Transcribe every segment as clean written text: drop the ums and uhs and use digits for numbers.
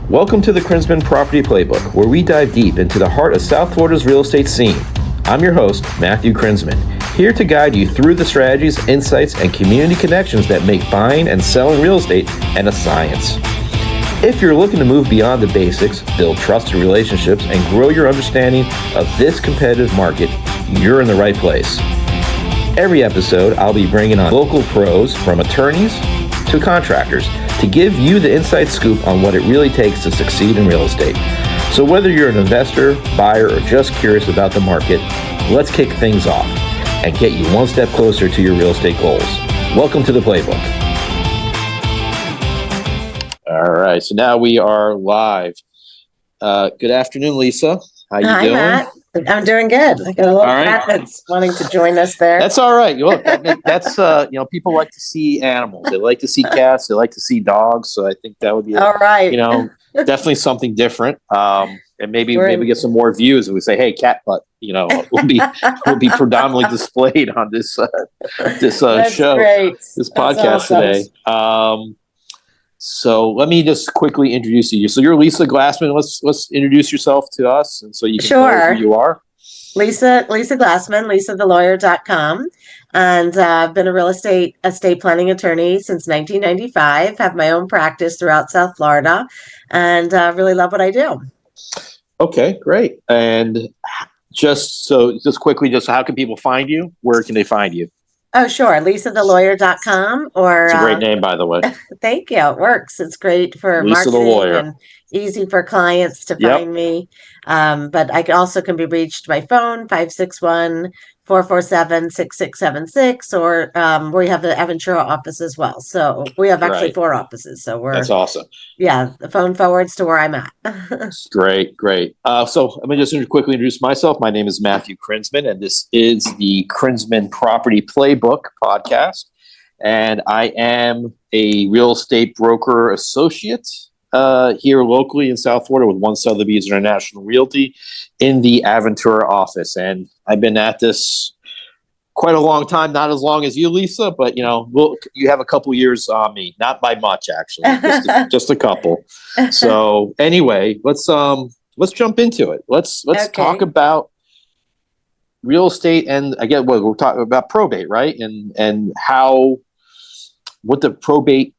Welcome to the Krinzman Property Playbook, where we dive deep into the heart of South Florida's real estate scene. I'm your host, Matthew Crisman, here to guide you through the strategies, insights, and community connections that make buying and selling real estate a science. If you're looking to move beyond the basics, build trusted relationships, and grow your understanding of this competitive market, you're in the right place. Every episode, I'll be bringing on local pros, from attorneys to contractors, to give you the inside scoop on what it really takes to succeed in real estate. So whether you're an investor, buyer, or just curious about the market, let's kick things off and get you one step closer to your real estate goals. Welcome to the Playbook. All right, so now we are live. Good afternoon, Lisa. How you doing? Hi, Matt. I'm doing good. I got a little cat that's wanting to join us there. That's all right. Look, that's people like to see animals. They like to see cats. They like to see dogs. So I think that would be all right. Definitely something different. And maybe get some more views. And we say, hey, cat butt, will be predominantly displayed on this show, this podcast today. So let me just quickly introduce you. So you're Lisa Glassman. Let's introduce yourself to us, and so you can tell who you are. Lisa Glassman, LisaTheLawyer.com, and I've been a real estate planning attorney since 1995. Have my own practice throughout South Florida, and really love what I do. Okay, great. And just quickly, how can people find you? Where can they find you? Oh, sure. LisaTheLawyer.com, or it's a great name, by the way. Thank you. It works. It's great for Lisa marketing the Lawyer. And easy for clients to find me. But I also can be reached by phone, 561-447-6676, or we have the Aventura office as well. So we have actually 4 offices. So that's awesome. Yeah, the phone forwards to where I'm at. Great. So let me just quickly introduce myself. My name is Matthew Crisman, and this is the Krinzman Property Playbook podcast. And I am a real estate broker associate here locally in South Florida with One Sotheby's International Realty in the Aventura office. And I've been at this quite a long time, not as long as you, Lisa, but you have a couple years on me, not by much actually, just a couple. So anyway, let's jump into it. Let's talk about real estate, and again, we're talking about probate, right? And what the probate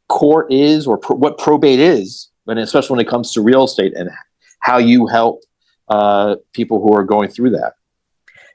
court is, or what probate is, and especially when it comes to real estate, and how you help people who are going through that.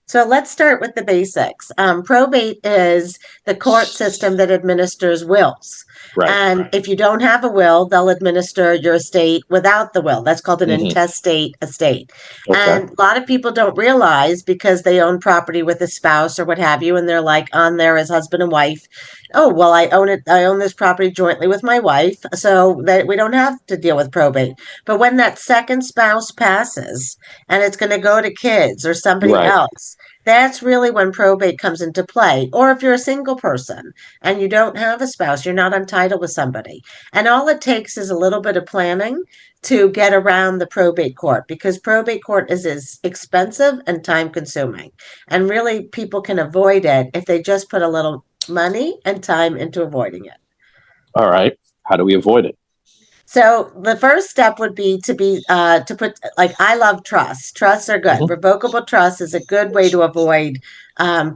So let's start with the basics. Probate is the court system that administers wills. Right. And if you don't have a will, they'll administer your estate without the will. That's called an intestate estate. Okay. And a lot of people don't realize, because they own property with a spouse or what have you, and they're like on there as husband and wife. Oh, well, I own this property jointly with my wife, so that we don't have to deal with probate. But when that second spouse passes and it's going to go to kids or somebody else, that's really when probate comes into play. Or if you're a single person and you don't have a spouse, you're not entitled with somebody. And all it takes is a little bit of planning to get around the probate court, because probate court is expensive and time consuming. And really, people can avoid it if they just put a little money and time into avoiding it. All right. How do we avoid it? So the first step would be to put, I love trusts. Trusts are good. Revocable trust is a good way to avoid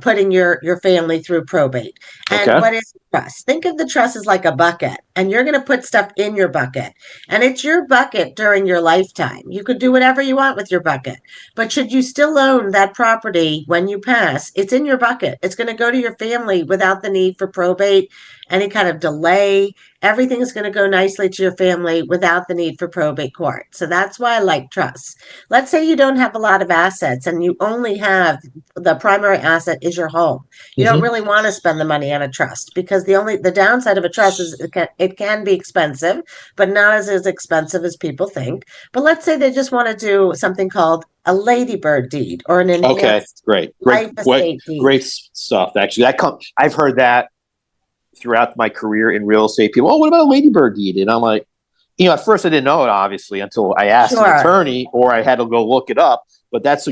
putting your family through probate. And what is trust? Think of the trust as like a bucket, and you're going to put stuff in your bucket, and it's your bucket during your lifetime. You could do whatever you want with your bucket, but should you still own that property when you pass, it's in your bucket. It's going to go to your family without the need for probate, any kind of delay. Everything is going to go nicely to your family without the need for probate court. So that's why I like trusts. Let's say you don't have a lot of assets and you only have the primary asset is your home. You don't really want to spend the money on a trust, because the downside of a trust is it can be expensive, but not as expensive as people think. But let's say they just want to do something called a ladybird deed or an enhanced great stuff. Actually, I've heard that throughout my career in real estate. People, what about a ladybird deed? And I'm like, at first I didn't know it, obviously, until I asked an attorney, or I had to go look it up. But that's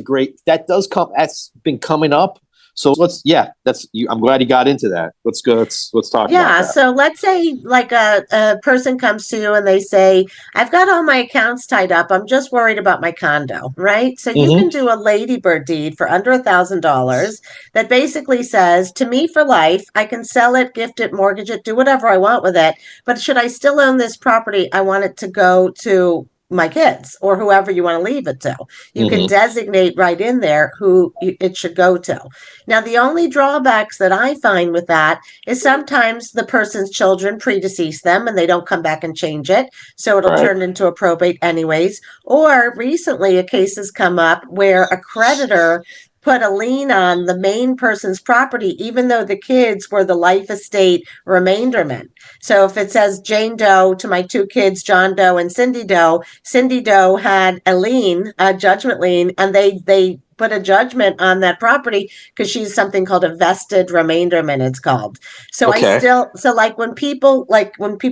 been coming up So I'm glad you got into that. Let's go. Let's talk about that. So let's say like a person comes to you and they say, I've got all my accounts tied up. I'm just worried about my condo, right? So you can do a ladybird deed for under $1,000 that basically says, to me for life, I can sell it, gift it, mortgage it, do whatever I want with it. But should I still own this property, I want it to go to my kids or whoever you want to leave it to. You can designate right in there who it should go to. Now, the only drawbacks that I find with that is sometimes the person's children predecease them and they don't come back and change it. So it'll turn into a probate anyways. Or recently a case has come up where a creditor put a lien on the main person's property, even though the kids were the life estate remainderment. So if it says Jane Doe to my two kids, John Doe and Cindy Doe had a lien, a judgment lien, and they put a judgment on that property because she's something called a vested remainderment, it's called. So when people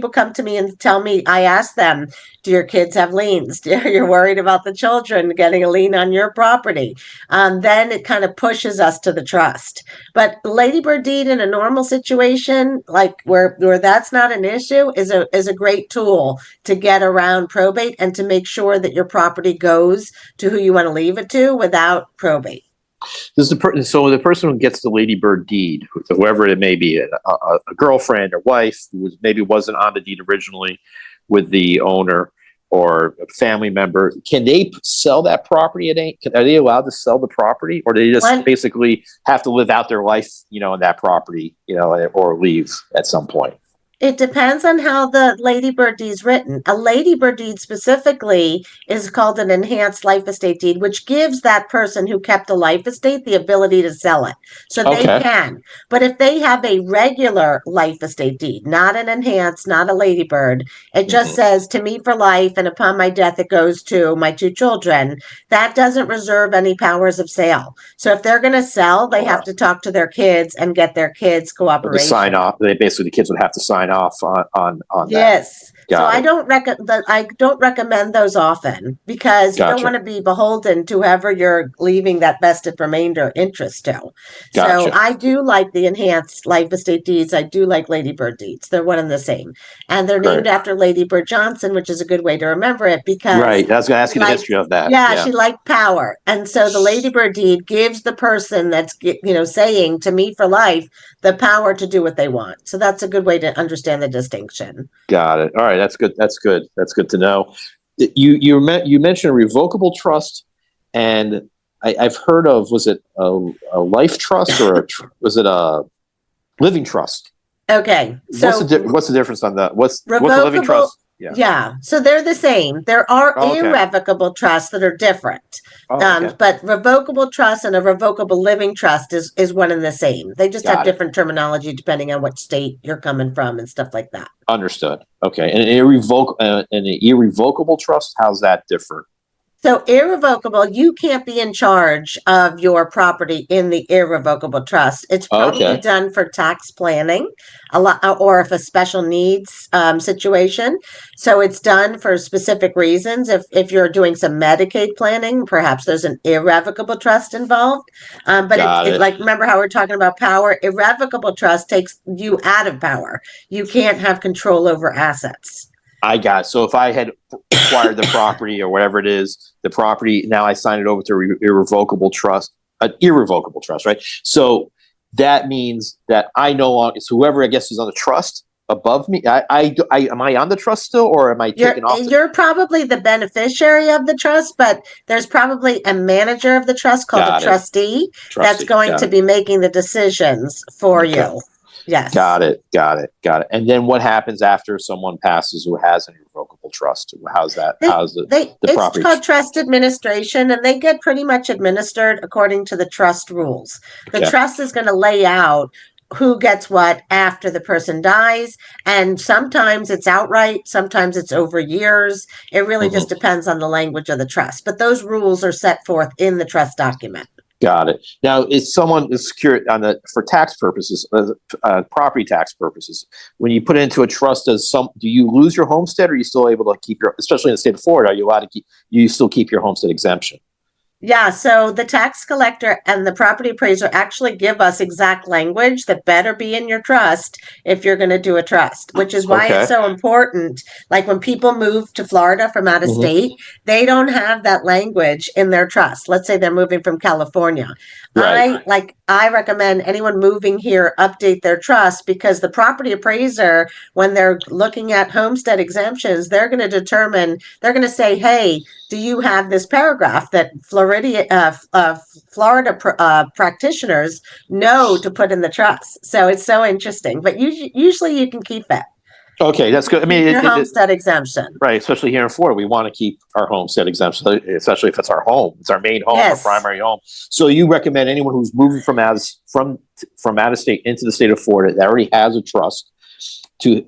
come to me and tell me, I ask them, do your kids have liens? You're worried about the children getting a lien on your property. Then it kind of pushes us to the trust. But ladybird deed in a normal situation, like where that's not an issue, is a great tool to get around probate and to make sure that your property goes to who you want to leave it to without probate. So the person who gets the ladybird deed, whoever it may be, a girlfriend or wife who maybe wasn't on the deed originally with the owner, or a family member, can they sell that property? Are they allowed to sell the property, or do they just basically have to live out their life, in that property, or leave at some point? It depends on how the ladybird deed is written. A ladybird deed specifically is called an enhanced life estate deed, which gives that person who kept a life estate the ability to sell it. So they can. But if they have a regular life estate deed, not an enhanced, not a ladybird, it just says to me for life, and upon my death it goes to my two children, that doesn't reserve any powers of sale. So if they're going to sell, they have to talk to their kids and get their kids' cooperation. Sign off. The kids would have to sign off on that. Yes. I don't recommend those often because you don't want to be beholden to whoever you're leaving that vested remainder interest to. So I do like the enhanced life estate deeds. I do like ladybird deeds. They're one and the same. And they're named after Lady Bird Johnson, which is a good way to remember it because I was going to ask you the history of that. Yeah, she liked power. And so the ladybird deed gives the person that's saying to me for life the power to do what they want. So that's a good way to understand the distinction. Got it. All right, that's good. That's good to know. You mentioned a revocable trust, and I've heard of, was it a life trust or was it a living trust? Okay. So what's the difference on that? What's the living trust? Yeah. So they're the same. There are irrevocable trusts that are different. But revocable trust and a revocable living trust is one and the same. They just have different terminology depending on what state you're coming from and stuff like that. Understood. Okay. And an irrevocable trust, how's that different? So irrevocable, you can't be in charge of your property in the irrevocable trust. It's probably done for tax planning, or if a special needs situation. So it's done for specific reasons. If you're doing some Medicaid planning, perhaps there's an irrevocable trust involved. But it's like, remember how we're talking about power? Irrevocable trust takes you out of power. You can't have control over assets. I got it. So if I had acquired the property or whatever it is, the property, now I sign it over to an irrevocable trust, right? So that means that I no longer, so whoever I guess is on the trust above me, am I on the trust still, or am I taken off? You're probably the beneficiary of the trust, but there's probably a manager of the trust called a trustee that's going to be making the decisions for you. Yes. Got it. And then what happens after someone passes who has an irrevocable trust? How's that? It's called trust administration, and they get pretty much administered according to the trust rules. The trust is going to lay out who gets what after the person dies, and sometimes it's outright, sometimes it's over years. It really just depends on the language of the trust, but those rules are set forth in the trust document. Got it. Now, if someone is secured for tax purposes, property tax purposes, when you put it into a trust, do you lose your homestead, or are you still able to keep especially in the state of Florida, are you allowed to you still keep your homestead exemption? Yeah, so the tax collector and the property appraiser actually give us exact language that better be in your trust if you're going to do a trust, which is why Okay. it's so important. Like when people move to Florida from out of Mhm. state, they don't have that language in their trust. Let's say they're moving from California. Right. I recommend anyone moving here update their trust, because the property appraiser, when they're looking at homestead exemptions, they're going to say, hey, do you have this paragraph that Florida practitioners know to put in the trust? So it's so interesting. But usually you can keep it. Okay, that's good. I mean, Keep your homestead exemption. right, especially here in Florida, we want to keep our homestead exemption, especially if it's our home. It's our main home, our Yes. primary home. So you recommend anyone who's moving from out of state into the state of Florida that already has a trust to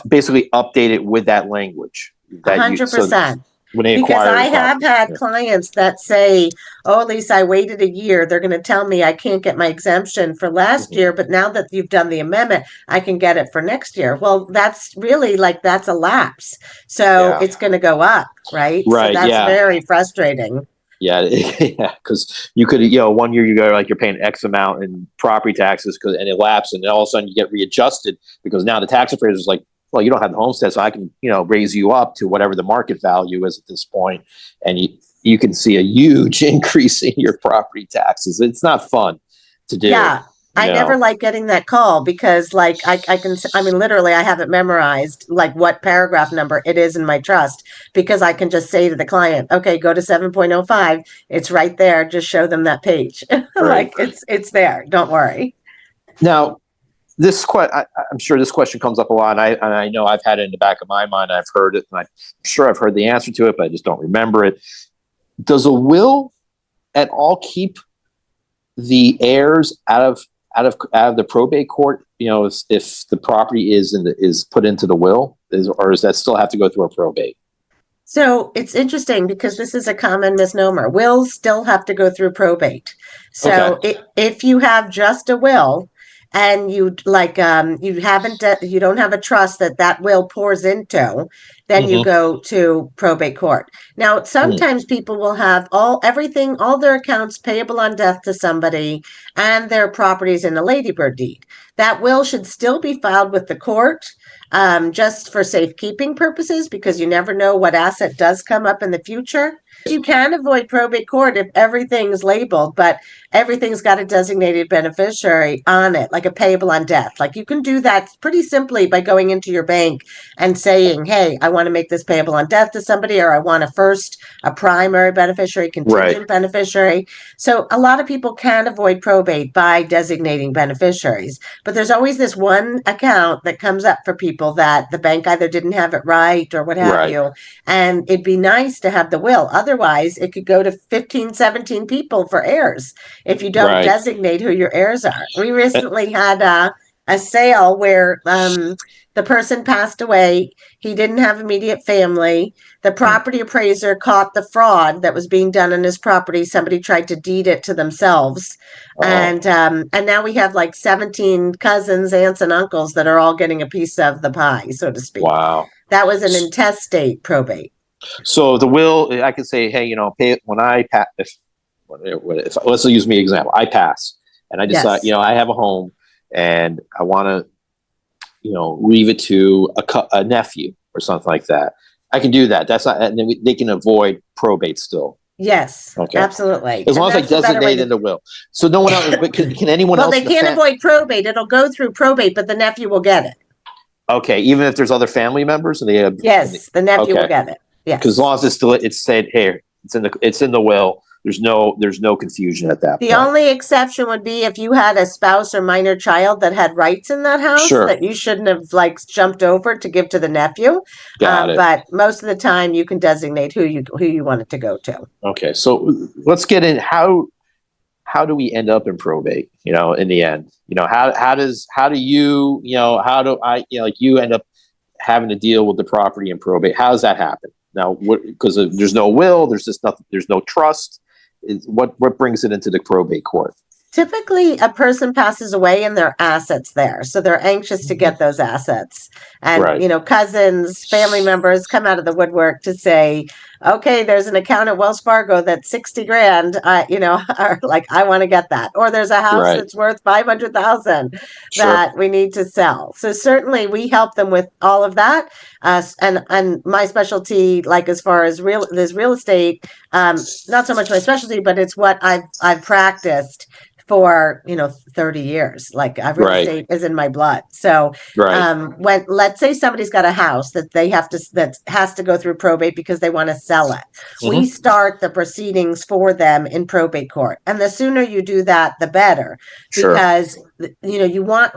basically update it with that language. That 100%. when they Because acquire I the have property. had Yeah. clients that say, oh, Lisa, I waited a year. They're going to tell me I can't get my exemption for last Mhm. year, but now that you've done the amendment, I can get it for next year. Well, that's really that's a lapse. So Yeah. it's going to go up, right? So Right. that's Yeah. very frustrating. Yeah, yeah, because you could, 1 year you go like you're paying X amount in property taxes and it lapses, and then all of a sudden you get readjusted because now the tax appraiser is like, well, you don't have the homestead, so I can, raise you up to whatever the market value is at this point, and you can see a huge increase in your property taxes. It's not fun to do. Yeah. I never like getting that call because I mean, literally I have it memorized, like what paragraph number it is in my trust, because I can just say to the client, okay, go to 7.05. It's right there. Just show them that page. Right. It's there. Don't worry. Now, I'm sure this question comes up a lot, and I know I've had it in the back of my mind. I've heard it, and I'm sure I've heard the answer to it, but I just don't remember it. Does a will at all keep the heirs out of the probate court? If the property is put into the will, or does that still have to go through a probate? So it's interesting because this is a common misnomer. Wills still have to go through probate. So if you have just a will and you you don't have a trust that will pours into, then you Mhm. go to probate court. Now, sometimes people will have all their accounts payable on death to somebody and their properties in a ladybird deed. That will should still be filed with the court, just for safekeeping purposes, because you never know what asset does come up in the future. You can avoid probate court if everything's labeled, but everything's got a designated beneficiary on it, like a payable on death. Like you can do that pretty simply by going into your bank and saying, hey, I want to make this payable on death to somebody, or I want a primary beneficiary, contingent beneficiary. So a lot of people can avoid probate by designating beneficiaries, but there's always this one account that comes up for people that the bank either didn't have it right or what have you. And it'd be nice to have the will. Otherwise, it could go to 15, 17 people for heirs if you don't designate who your heirs are. We recently had a sale where the person passed away. He didn't have immediate family. The property appraiser caught the fraud that was being done on his property. Somebody tried to deed it to themselves. And now we have like 17 cousins, aunts, and uncles that are all getting a piece of the pie, so to speak. Wow. That was an intestate probate. So the will, I could say, hey, pay it when I pass. If let's use me example, I pass and I decide, I have a home and I want to, leave it to a nephew or something like that. I can do that. That's not, and then they can avoid probate still. Yes, absolutely. As long as I designate in the will. So no one else, but can anyone else? Well, they can't avoid probate. It'll go through probate, but the nephew will get it. Okay, even if there's other family members, and yes, the nephew will get it. Yeah, because as long as it's said here, it's in the will. There's no confusion at that point. The only exception would be if you had a spouse or minor child that had rights in that house that you shouldn't have jumped over to give to the nephew. Got it. But most of the time, you can designate who you want it to go to. Okay, so let's get in how do we end up in probate? In the end, how do you end up having to deal with the property in probate? How does that happen? Now, because there's no will, there's just nothing, there's no trust. What brings it into the probate court? Typically, a person passes away and their assets there. So they're anxious to get those assets. And, Right. cousins, family members come out of the woodwork to say, okay, there's an account at Wells Fargo that's 60 grand, or like, I want to get that. Or there's a house Right. that's worth 500,000 Sure. that we need to sell. So certainly we help them with all of that. And my specialty, like as far as real estate, not so much my specialty, but it's what I've practiced for 30 years. Like real Right. estate is in my blood. So Right. when, let's say somebody's got a house that that has to go through probate because they want to sell it, we start the proceedings for them in probate court, and the sooner you do that the better. Sure. Because you want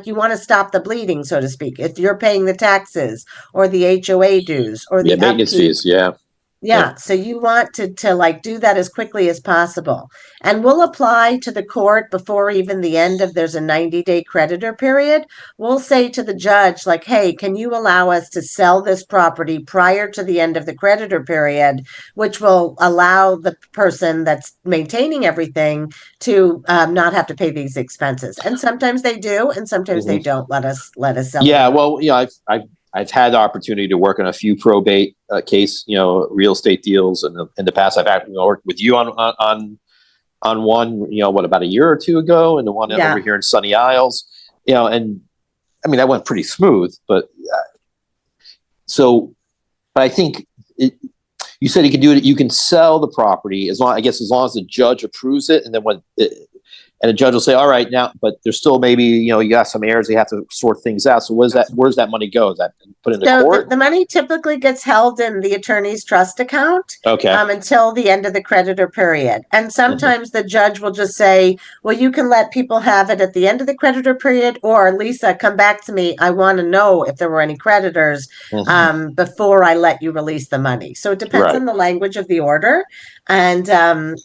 you want to stop the bleeding, so to speak. If you're paying the taxes or the HOA dues or the maintenance upkeep, fees. Yeah. yeah, so you want to like do that as quickly as possible. And we'll apply to the court before even the end of there's a 90-day creditor period. We'll say to the judge, like, hey, can you allow us to sell this property prior to the end of the creditor period, which will allow the person that's maintaining everything to not have to pay these expenses. And sometimes they do, and sometimes they don't let us sell. Yeah, well, I've had the opportunity to work on a few probate case, real estate deals in the past. I've actually worked with you on one, about a year or two ago, and the one over here in Sunny Isles, and I mean that went pretty smooth. But I think you said you can do it. You can sell the property as long as the judge approves it, and then and the judge will say, all right, now, but there's still maybe, you got some errors, you have to sort things out. So where's that money go? Is that put in the court? The money typically gets held in the attorney's trust account until the end of the creditor period. And sometimes the judge will just say, well, you can let people have it at the end of the creditor period, or Lisa, come back to me. I want to know if there were any creditors before I let you release the money. So it depends on the language of the order. And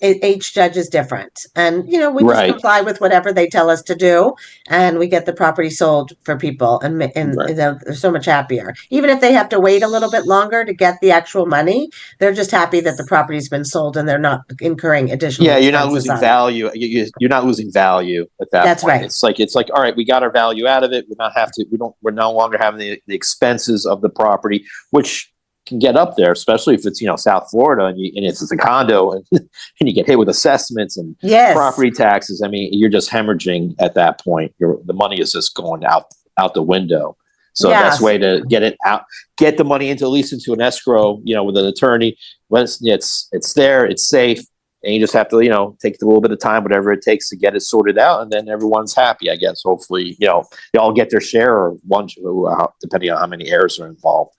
each judge is different. And, we just comply with whatever they tell us to do. And we get the property sold for people. And they're so much happier. Even if they have to wait a little bit longer to get the actual money, they're just happy that the property's been sold and they're not incurring additional expenses. You're not losing value. You're not losing value at that That's point. right. It's like, all right, we got our value out of it. We're no longer having the expenses of the property, which can get up there, especially if it's South Florida and it's a condo and you get hit with assessments and property taxes. I mean, you're just hemorrhaging at that point. The money is just going out the window. So the best way to get it out, get the money at least into an escrow, with an attorney. When it's there, it's safe, and you just have to take a little bit of time, whatever it takes to get it sorted out, and then everyone's happy. I guess hopefully they all get their share, or one, depending on how many heirs are involved.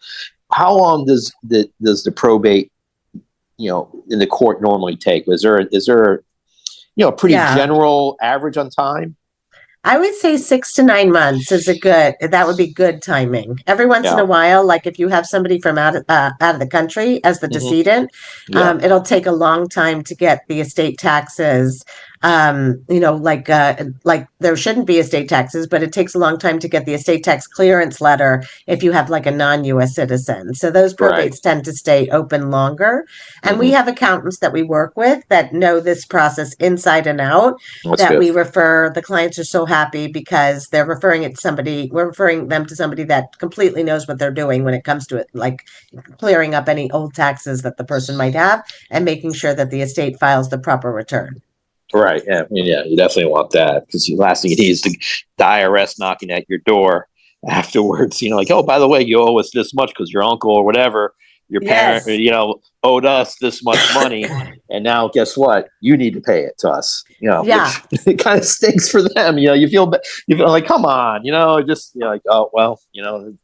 How long does the probate, in the court normally take? Is there a pretty general average on time? I would say 6 to 9 months that would be good timing. Every once in a while, like if you have somebody from out of the country as the decedent, it'll take a long time to get the estate taxes. Like there shouldn't be estate taxes, but it takes a long time to get the estate tax clearance letter if you have like a non-US citizen. So those probates tend to stay open longer. And we have accountants that we work with that know this process inside and out. We refer. The clients are so happy because they're referring them to somebody that completely knows what they're doing when it comes to it, like clearing up any old taxes that the person might have and making sure that the estate files the proper return. Right. Yeah. You definitely want that, because the last thing you need is the IRS knocking at your door afterwards. Like, oh, by the way, you owe us this much because your uncle or whatever, your parent, owed us this much money, and now guess what? You need to pay it to us. Which it kind of stinks for them. You feel like, come on, like, oh well,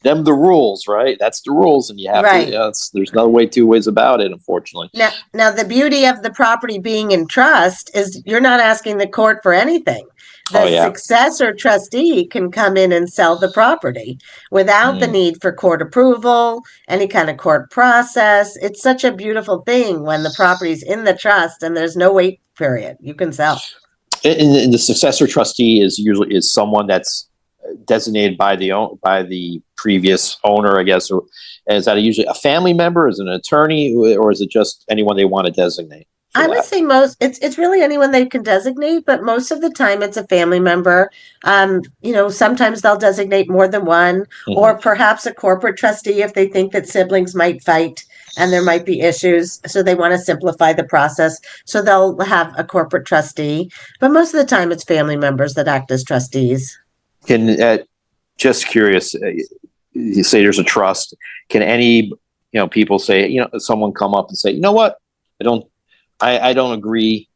them the rules, right? That's the rules, and you have to. There's no two ways about it, unfortunately. Now the beauty of the property being in trust is you're not asking the court for anything. The successor trustee can come in and sell the property without the need for court approval, any kind of court process. It's such a beautiful thing when the property's in the trust and there's no wait period. You can sell. And the successor trustee is usually someone that's designated by the previous owner, I guess. Or is that usually a family member, is it an attorney, or is it just anyone they want to designate? for I would that? say it's really anyone they can designate, but most of the time it's a family member. Sometimes they'll designate more than one, Mhm. or perhaps a corporate trustee if they think that siblings might fight and there might be issues. So they want to simplify the process. So they'll have a corporate trustee, but most of the time it's family members that act as trustees. Can just curious, you say there's a trust. Can any people say someone come up and say, you know what, I don't agree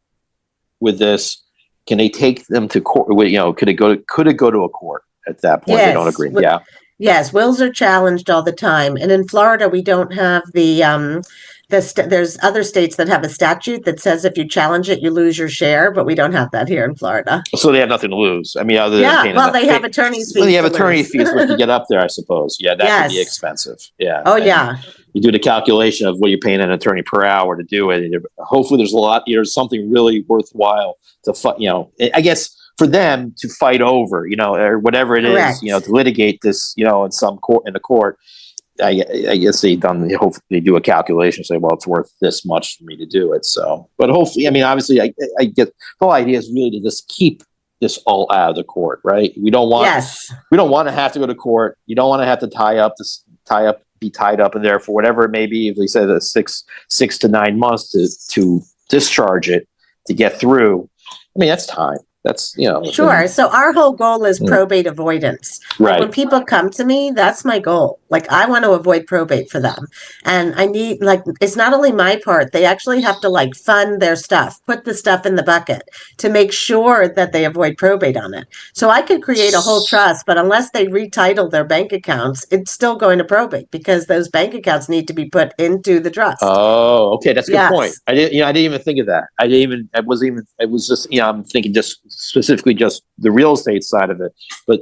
with this. Can they take them to court? Could it go to a court at that point? They don't Yes. agree. Yeah. Yes, wills are challenged all the time. And in Florida, we don't have there's other states that have a statute that says if you challenge it, you lose your share, but we don't have that here in Florida. So they have nothing to lose. I mean, other than Yeah, paying well, they have attorney's well, fees you have to attorney lose. fees to get up there, I suppose. Yeah, that could be Yes. expensive. Yeah. Oh, And yeah. you do the calculation of what you're paying an attorney per hour to do it. And hopefully there's something really worthwhile to fight, I guess for them to fight over, or whatever it is, Correct. to litigate this, in some court, in the court. I guess hopefully they do a calculation, say, well, it's worth this much for me to do it. So, but hopefully, I mean, obviously I get the whole idea is really to just keep this all out of the court, right? We don't want to have to go to court. You don't want to have to be tied up in there for whatever it may be. If they say that 6 to 9 months to discharge it, to get through, I mean, that's time. That's, Sure. So our whole goal is probate avoidance. Like right. when people come to me, that's my goal. Like I want to avoid probate for them. And I need it's not only my part, they actually have to fund their stuff, put the stuff in the bucket to make sure that they avoid probate on it. So I could create a whole trust, but unless they retitle their bank accounts, it's still going to probate because those bank accounts need to be put into the trust. Oh, okay. That's a good point. Yes. I didn't even think of that. it was just, I'm thinking just specifically just the real estate side of it, but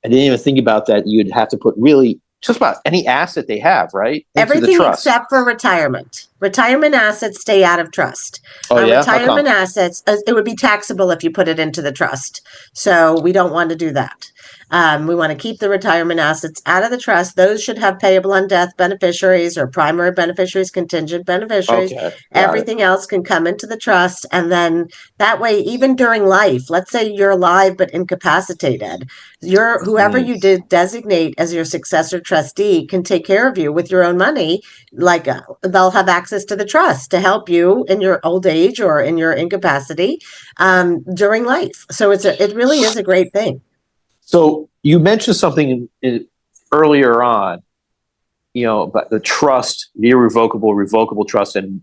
I didn't even think about that. You'd have to put really just about any asset they have, right? Into Everything the trust. except for retirement. Retirement assets stay out of trust. Oh, yeah? Retirement assets, it would be taxable if you put it into the trust. So we don't want to do that. We want to keep the retirement assets out of the trust. Those should have payable on death beneficiaries or primary beneficiaries, contingent beneficiaries. Okay. Everything else can come into the trust. And then that way, even during life, let's say you're alive but incapacitated, whoever you did designate as your successor trustee can take care of you with your own money. They'll have access to the trust to help you in your old age or in your incapacity during life. So it really is a great thing. So you mentioned something earlier on, about the trust, the irrevocable, revocable trust, and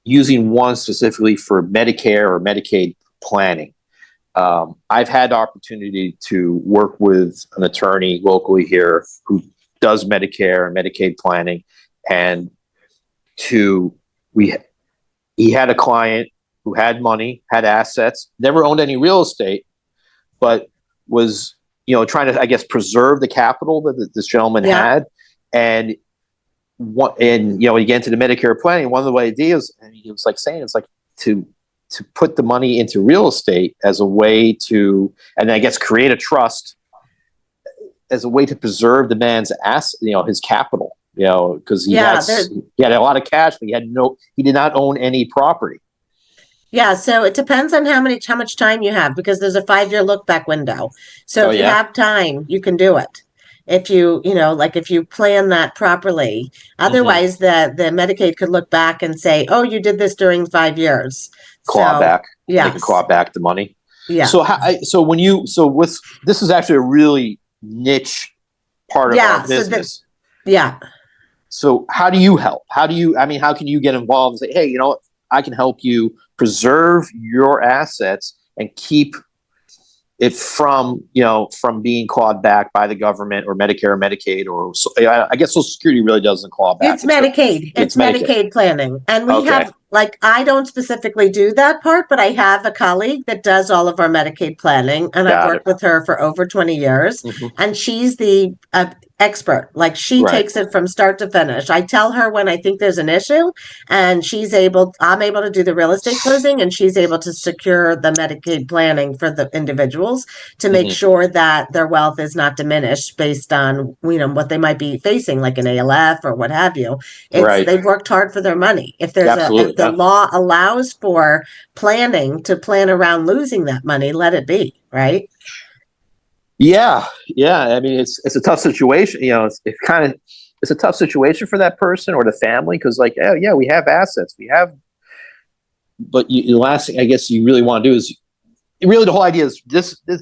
using one specifically for Medicare or Medicaid planning. I've had the opportunity to work with an attorney locally here who does Medicare and Medicaid planning, and he had a client who had money, had assets, never owned any real estate, but was trying to, I guess, preserve the capital that this gentleman had. And you get into the Medicare planning, one of the ideas, and he was saying, it's to put the money into real estate as a way to, and I guess create a trust as a way to preserve the man's asset, his capital, because he had a lot of cash, but he did not own any property. Yeah, so it depends on how much time you have because there's a 5-year look back window. So if you have time, you can do it. If you, if you plan that properly. Otherwise, the Medicaid could look back and say, "Oh, you did this during 5 years." Claw back. Yeah. They can claw back the money. Yeah. So this is actually a really niche part of our business. So how do you help? How can you get involved and say, hey, I can help you preserve your assets and keep it from being clawed back by the government or Medicare or Medicaid I guess Social Security really doesn't claw back. It's Medicaid. It's Medicaid planning. And we have, I don't specifically do that part, but I have a colleague that does all of our Medicaid planning, and I've worked with her for over 20 years, and she's the expert. She takes it from start to finish. I tell her when I think there's an issue, and I'm able to do the real estate closing, and she's able to secure the Medicaid planning for the individuals to make sure that their wealth is not diminished based on, what they might be facing, like an ALF or what have you. They've worked hard for their money. If there's the Yeah. law allows for planning to plan around losing that money, let it be, right? Yeah, yeah. I mean, it's a tough situation. It's a tough situation for that person or the family because, like, oh yeah, we have assets, but the last thing I guess you really want to do is really the whole idea is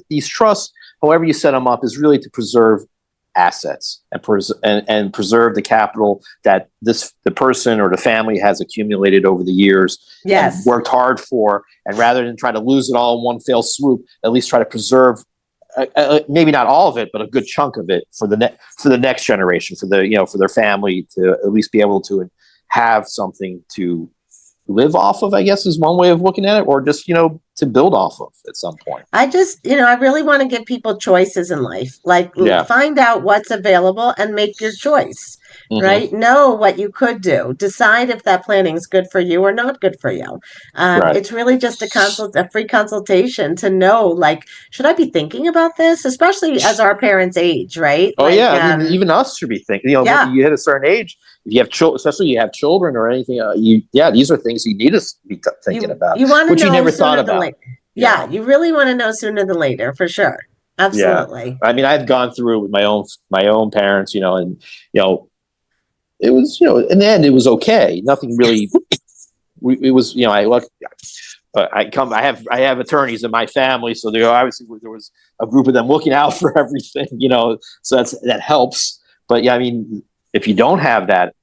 these trusts, however you set them up, is really to preserve assets and preserve the capital that the person or the family has accumulated over the years and Yes. worked hard for, and rather than try to lose it all in one fell swoop, at least try to preserve maybe not all of it, but a good chunk of it for the next generation, for their family to at least be able to have something to live off of, I guess is one way of looking at it, or just, to build off of at some point. I really want to give people choices in life. Like, Yeah. find out what's available and make your choice, Mhm. right? Know what you could do. Decide if that planning is good for you or not good for you. Right. It's really just a free consultation to know, like, should I be thinking about this? Especially as our parents age, right? Oh Like, yeah, I mean, even us should be thinking. Yeah. When you hit a certain age, if you have children, especially you have children or anything, these are things you need to be thinking about, you want to which you know never sooner thought than about. later. Yeah, you really want to know sooner than later, for sure. Absolutely. I mean, I've gone through it with my own parents, and it was, in the end, it was okay. Nothing really. It was, I look. I have attorneys in my family, so there was a group of them looking out for everything, so that helps. But yeah, I mean, if you don't have that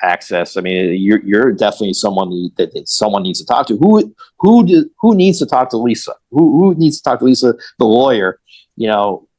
access, I mean, you're definitely someone that someone needs to talk to. Who needs to talk to Lisa? Who needs to talk to Lisa, the lawyer,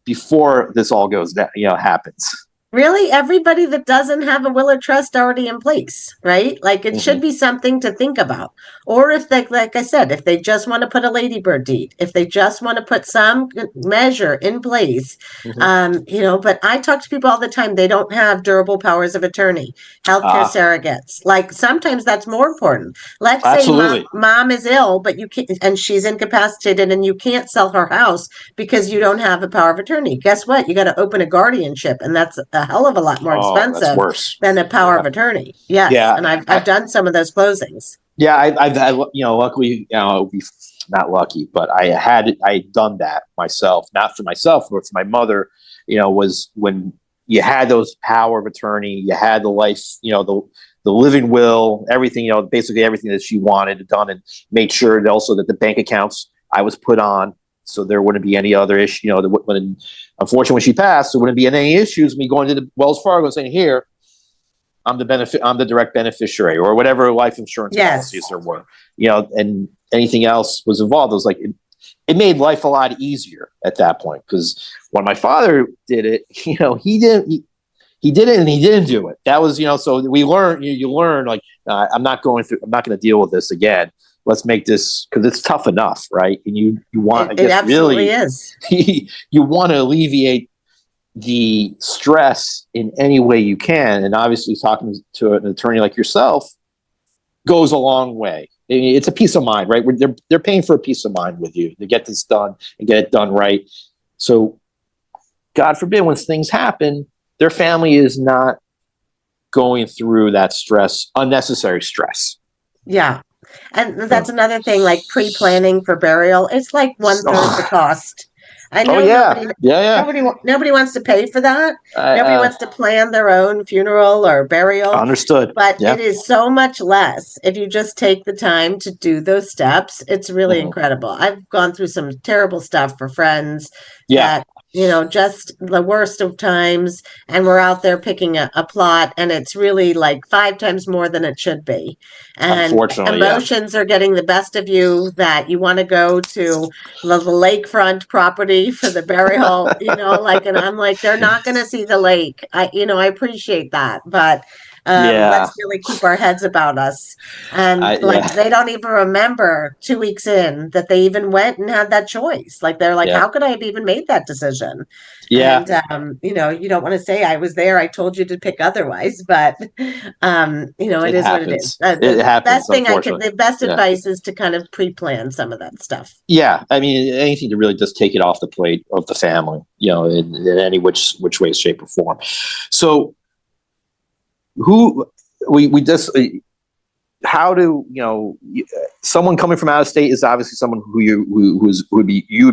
before this all goes down, happens? Really, everybody that doesn't have a will or trust already in place, right? Like, it should be something to think about. Or if they, like I said, if they just want to put a ladybird deed, if they just want to put some measure in place, but I talk to people all the time. They don't have durable powers of attorney, healthcare surrogates. Like, sometimes that's more important. Let's say mom is ill, but you can't, and she's incapacitated, and you can't sell her house because you don't have a power of attorney. Guess what? You got to open a guardianship, and that's a hell of a lot more expensive than a power of attorney. Yes. Yeah. And I've done some of those closings. Yeah. I've luckily, not lucky, but I had done that myself, not for myself, but for my mother, was when you had those power of attorney, you had the life, the living will, everything, basically everything that she wanted done, and made sure that also that the bank accounts I was put on, so there wouldn't be any other issue. Unfortunately, when she passed, there wouldn't be any issues. Me going to the Wells Fargo saying, "Here, I'm the direct beneficiary," or whatever life insurance policies there were. And anything else was involved. It was like it made life a lot easier at that point, because when my father did it, he did it and he didn't do it. That was, so we learned. You learn, like, I'm not going to deal with this again. Let's make this, because it's tough enough, right? And you want, it absolutely is. You want to alleviate the stress in any way you can, and obviously talking to an attorney like yourself goes a long way. It's a peace of mind, right? They're paying for a peace of mind with you to get this done and get it done right. So, God forbid, when things happen, their family is not going through that stress, unnecessary stress. Yeah. And that's another thing, like pre-planning for burial. It's like 1/3 the cost. I know nobody wants to pay for that. Nobody wants to plan their own funeral or burial. Understood. But it is so much less if you just take the time to do those steps. It's really incredible. I've gone through some terrible stuff for friends that, just the worst of times, and we're out there picking a plot, and it's really like 5 times more than it should be. And unfortunately, emotions are getting the best of you, that you want to go to the lakefront property for the burial, and I'm like, they're not going to see the lake. I appreciate that, but let's really keep our heads about us. And they don't even remember 2 weeks in that they even went and had that choice. Like, they're like, how could I have even made that decision? Yeah. And, you don't want to say I was there, I told you to pick otherwise, but, it is what it is. It happens. The best advice is to kind of pre-plan some of that stuff. Yeah. I mean, anything to really just take it off the plate of the family, in any which way, shape, or form. So, how do someone coming from out of state is obviously someone who you would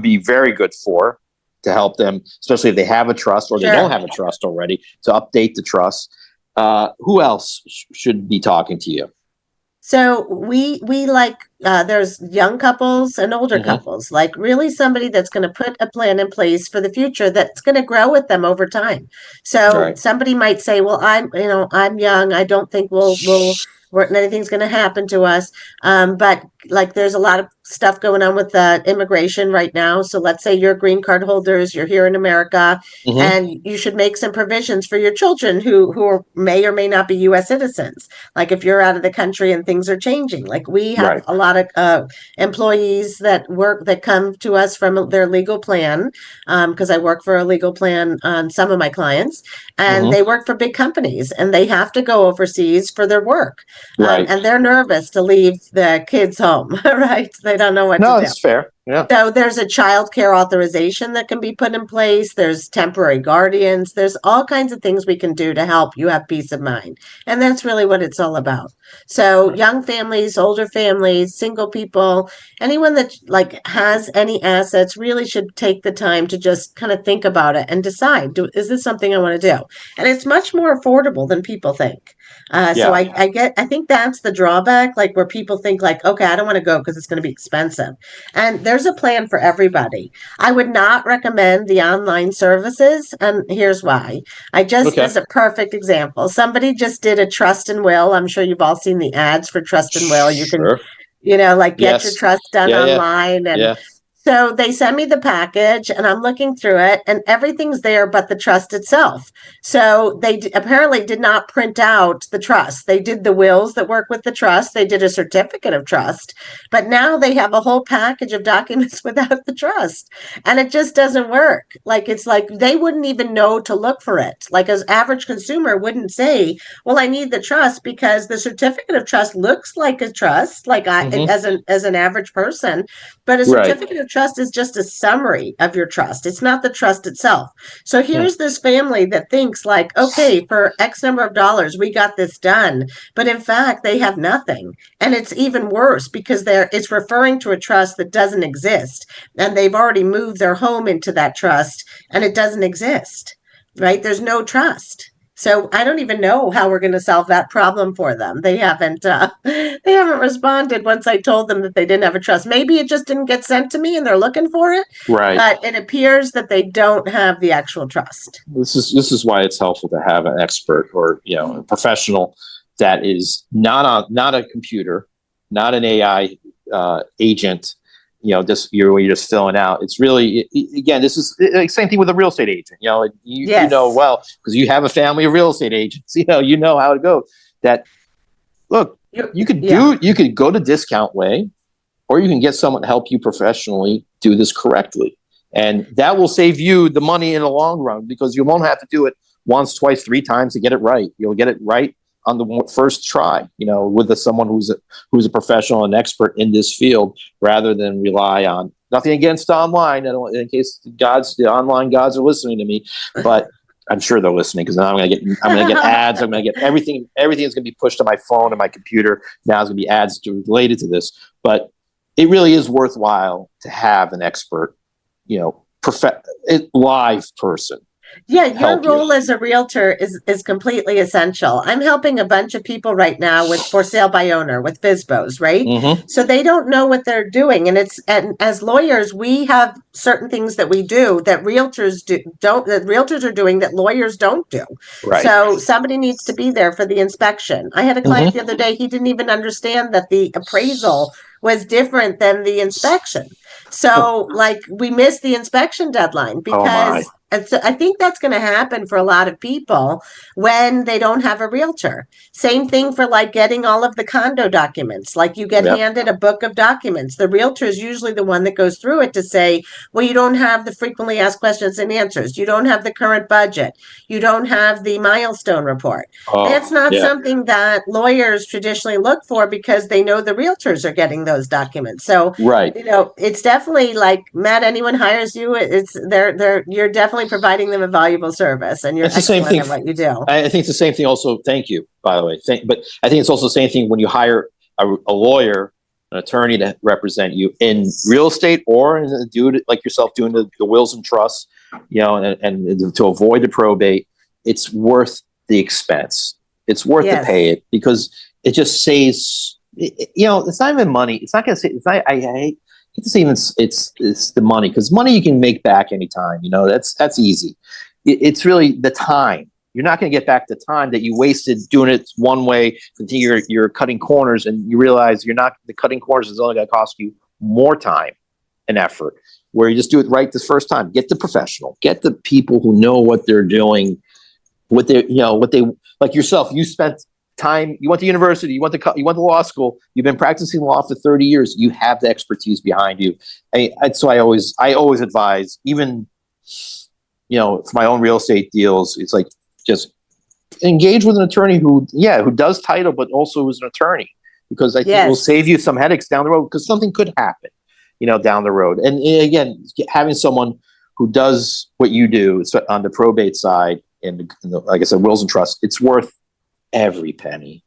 be very good for to help them, especially if they have a trust or they don't have a trust already, to update the trust. Who else should be talking to you? So we like there's young couples and older couples, like really somebody that's going to put a plan in place for the future that's going to grow with them over time. So somebody might say, well, I'm young. I don't think anything's going to happen to us. But like there's a lot of stuff going on with immigration right now. So let's say you're green card holders, you're here in America, and you should make some provisions for your children who may or may not be U.S. citizens. Like if you're out of the country and things are changing, like we have a lot of employees that come to us from their legal plan, because I work for a legal plan on some of my clients, and they work for big companies and they have to go overseas for their work. And they're nervous to leave the kids home, right? They don't know what to do. No, it's fair. Yeah. So there's a child care authorization that can be put in place. There's temporary guardians. There's all kinds of things we can do to help you have peace of mind. And that's really what it's all about. So young families, older families, single people, anyone that like has any assets really should take the time to just kind of think about it and decide, is this something I want to do? And it's much more affordable than people think. So I think that's the drawback, like where people think like, okay, I don't want to go because it's going to be expensive. And there's a plan for everybody. I would not recommend the online services. And here's why. This is a perfect example. Somebody just did a trust and will. I'm sure you've all seen the ads for trust and will. You can, get your trust done online. And so they sent me the package and I'm looking through it and everything's there but the trust itself. So they apparently did not print out the trust. They did the wills that work with the trust. They did a certificate of trust, but now they have a whole package of documents without the trust. And it just doesn't work. Like, it's like they wouldn't even know to look for it. Like as average consumer wouldn't say, well, I need the trust because the certificate of trust looks like a trust, like as an average person, but a certificate of trust is just a summary of your trust. It's not the trust itself. So here's this family that thinks like, okay, for X number of dollars, we got this done. But in fact, they have nothing. And it's even worse because it's referring to a trust that doesn't exist. And they've already moved their home into that trust and it doesn't exist, right? There's no trust. So I don't even know how we're going to solve that problem for them. They haven't responded once I told them that they didn't have a trust. Maybe it just didn't get sent to me and they're looking for it. Right. But it appears that they don't have the actual trust. This is why it's helpful to have an expert or a professional that is not a computer, not an AI agent. You're just filling out. It's really, again, this is like same thing with a real estate agent. You know well because you have a family of real estate agents. You know how it goes. That look, you could go the discount way, or you can get someone to help you professionally do this correctly, and that will save you the money in the long run because you won't have to do it once, twice, 3 times to get it right. You'll get it right on the first try, with someone who's a professional and expert in this field, rather than rely on nothing against online. In case the online gods are listening to me, but I'm sure they're listening because now I'm going to get ads. I'm going to get everything. Everything is going to be pushed to my phone and my computer. Now it's going to be ads related to this, but it really is worthwhile to have an expert, live person. Yeah, your role as a realtor is completely essential. I'm helping a bunch of people right now with for sale by owner with FSBOs, right? So they don't know what they're doing, and as lawyers, we have certain things that we do that realtors are doing that lawyers don't do. Right. So somebody needs to be there for the inspection. I had a client the other day; he didn't even understand that the appraisal was different than the inspection. So, we missed the inspection deadline because. And so I think that's going to happen for a lot of people when they don't have a realtor. Same thing for getting all of the condo documents. You get handed a book of documents. The realtor is usually the one that goes through it to say, well, you don't have the frequently asked questions and answers. You don't have the current budget. You don't have the milestone report. That's not something that lawyers traditionally look for because they know the realtors are getting those documents. So, it's definitely Matt, anyone hires you, you're definitely providing them a valuable service, and you're excellent at what you do. I think it's the same thing also. Thank you, by the way. But I think it's also the same thing when you hire a lawyer, an attorney to represent you in real estate or do it like yourself doing the wills and trusts, and to avoid the probate, it's worth the expense. It's worth to pay it because it just saves, it's not even money. It's not going to say, it's not, I hate to say even it's the money because money you can make back anytime, that's easy. It's really the time. You're not going to get back the time that you wasted doing it one way. You're cutting corners and you realize the cutting corners is only going to cost you more time and effort where you just do it right this first time. Get the professional, get the people who know what they're doing, what they like yourself. You spent time, you went to university, you went to law school, you've been practicing law for 30 years. You have the expertise behind you. So I always advise, even, for my own real estate deals, it's like, just engage with an attorney who does title, but also is an attorney, because I think it will save you some headaches down the road because something could happen, down the road. And again, having someone who does what you do on the probate side and like I said, wills and trusts, it's worth every penny.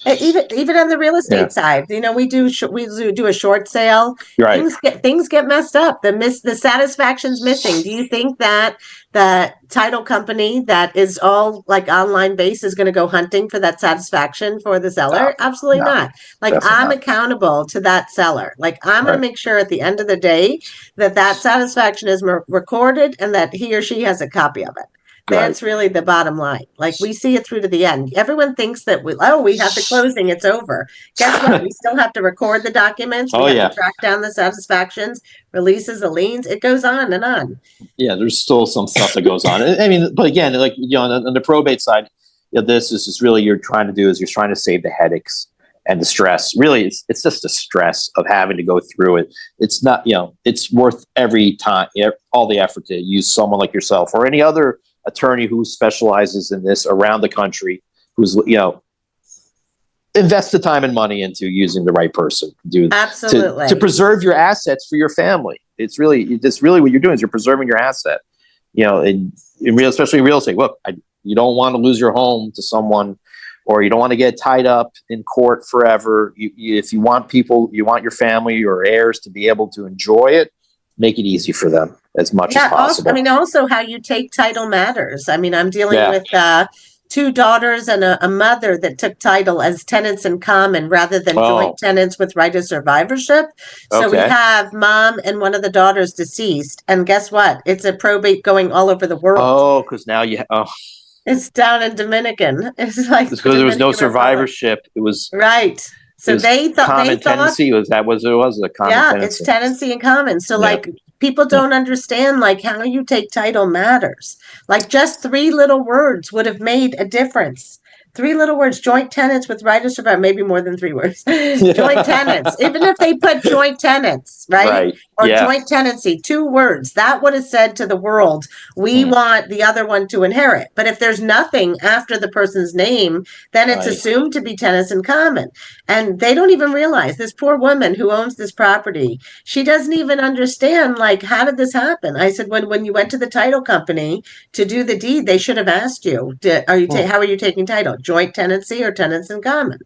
Even on the real estate side, we do a short sale. Right. Things get messed up. The satisfaction's missing. Do you think that the title company that is all like online based is going to go hunting for that satisfaction for the seller? No, Absolutely not. Like I'm accountable to that seller. Like I'm going to make sure at the end of the day that satisfaction is recorded and that he or she has a copy of it. That's really the bottom line. Like we see it through to the end. Everyone thinks that we have the closing, it's over. Guess what? We still have to record the documents. We have to track down the satisfactions, releases the liens. It goes on and on. Yeah, there's still some stuff that goes on. I mean, but again, like on the probate side, this is just really you're trying to save the headaches and the stress. Really, it's just the stress of having to go through it. It's not, it's worth every time, all the effort to use someone like yourself or any other attorney who specializes in this around the country, who's invest the time and money into using the right person to preserve your assets for your family. It's really what you're doing is you're preserving your asset. Especially real estate. Look, you don't want to lose your home to someone, or you don't want to get tied up in court forever. If you want your family or heirs to be able to enjoy it, make it easy for them as much as possible. Also how you take title matters. I mean, I'm dealing with 2 daughters and a mother that took title as tenants in common rather than joint tenants with right of survivorship. So we have mom and one of the daughters deceased. And guess what? It's a probate going all over the world. Oh, because now it's down in Dominican. It's like because there was no survivorship. It was right. So they thought tenancy was that was it was a common tenancy. It's tenancy in common. So like people don't understand like how you take title matters. Like just 3 little words would have made a difference. 3 little words, joint tenants with right of survival, maybe more than 3 words. Joint tenants, even if they put joint tenants, right? Or joint tenancy, 2 words, that would have said to the world, we want the other one to inherit. But if there's nothing after the person's name, then it's assumed to be tenants in common. And they don't even realize this poor woman who owns this property, she doesn't even understand, like, how did this happen? I said, when you went to the title company to do the deed, they should have asked you, how are you taking title? Joint tenancy or tenants in common.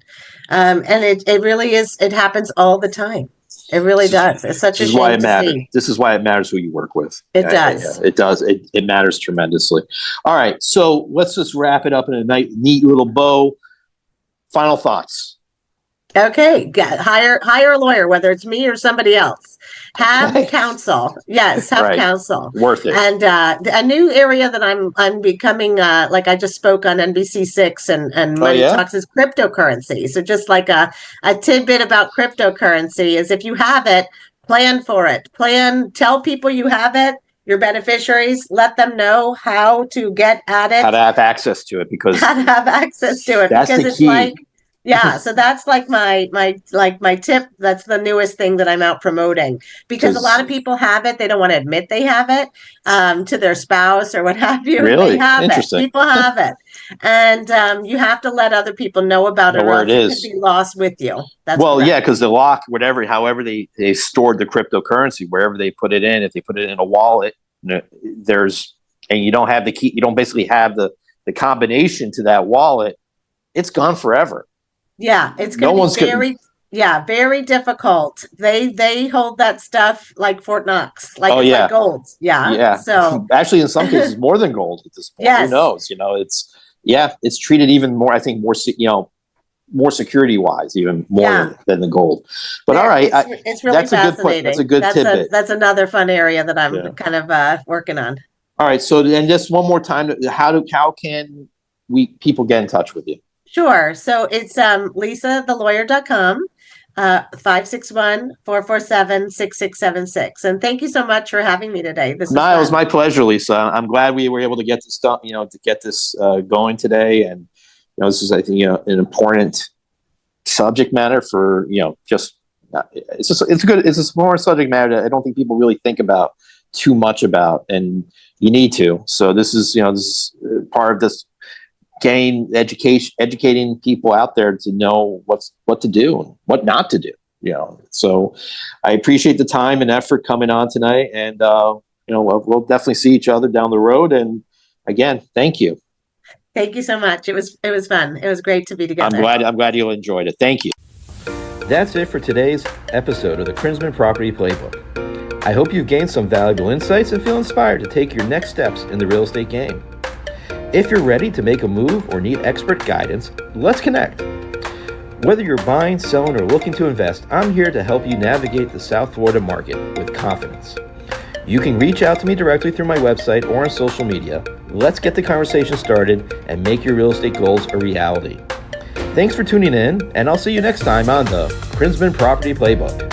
And it really is, it happens all the time. It really does. It's such a shame to see. This is why it matters who you work with. It does. It does. It matters tremendously. All right. So let's just wrap it up in a neat little bow. Final thoughts. Okay, hire a lawyer, whether it's me or somebody else. Have counsel. Yes, have counsel. Worth it. And a new area that I'm becoming, like I just spoke on NBC6 and Money Talks is cryptocurrency. So just like a tidbit about cryptocurrency is if you have it, plan for it. Tell people you have it. Your beneficiaries, let them know how to get at it. How to have access to it because That's the key. So that's like my tip. That's the newest thing that I'm out promoting because a lot of people have it. They don't want to admit they have it to their spouse or what have you. Really? They have Interesting. it. People have it. And you have to let other people know about it or it could be lost with you. That's because the lock, however they stored the cryptocurrency, wherever they put it in, if they put it in a wallet, and you don't have the key, you don't basically have the combination to that wallet, it's gone forever. Yeah, it's going to be very Yeah, very difficult. They hold that stuff like Fort Knox, like Oh it's yeah, like gold. Yeah. yeah. So Actually, in some cases, more than gold at this point. Who yes. knows? It's treated even more. I think more security wise, even more Yeah. than the gold. But all right, It's really that's a good point. That's a fascinating. good tidbit. That's another fun area that I'm Yeah. kind of working on. All right. So then, just one more time, how can people get in touch with you? Sure. So it's lisathelawyer.com, 561-447-6676. And thank you so much for having me today. This was No, it was fun. my pleasure, Lisa. I'm glad we were able to get this stuff, to get this going today. And this is, I think, an important subject matter for, it's a more subject matter that I don't think people really think about too much about, and you need to. So this is part of this educating people out there to know what to do and what not to do. So I appreciate the time and effort coming on tonight, and we'll definitely see each other down the road. And again, thank you. Thank you so much. It was fun. It was great to be together. I'm glad you enjoyed it. Thank you. That's it for today's episode of the Krinzman Property Playbook. I hope you've gained some valuable insights and feel inspired to take your next steps in the real estate game. If you're ready to make a move or need expert guidance, let's connect. Whether you're buying, selling, or looking to invest, I'm here to help you navigate the South Florida market with confidence. You can reach out to me directly through my website or on social media. Let's get the conversation started and make your real estate goals a reality. Thanks for tuning in, and I'll see you next time on the Krinzman Property Playbook.